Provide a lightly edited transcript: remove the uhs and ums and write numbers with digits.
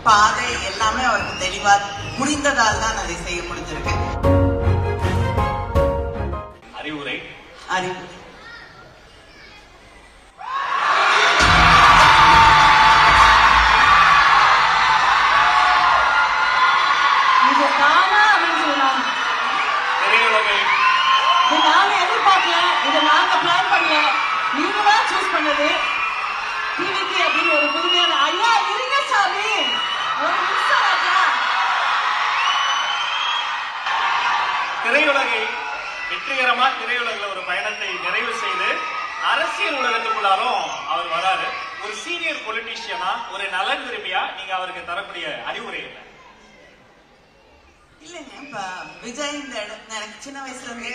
பாதை எல்லாமே அவருக்கு தெளிவா முடிந்ததால் தான் அதை செய்ய முடிஞ்சிருக்கு. அறிவுரை அறிவுரை நாங்க எதிர்பார்க்கல, இதை நாங்க பிளான் பண்ணல, நீங்க தான் சூஸ் பண்ணது. டிவிக்கு அப்படின்னு ஒரு புதுமையான ஐயா இருங்க சாமி, ஒரு நிமிஷம் ராஜா. திரையுலகை வெற்றிகரமா திரையுலகில் ஒரு பயணத்தை நிறைவு செய்து அரசியல் உலகத்துக்குள்ளாரும் அவர் வராரு. ஒரு சீனியர் பொலிட்டீஷியனா, ஒரு நலன் விரும்பியா நீங்க அவருக்கு தரக்கூடிய அறிவுரை என்ன? இல்லைங்க, இப்ப விஜய் இந்த எனக்கு சின்ன வயசுல இருந்தே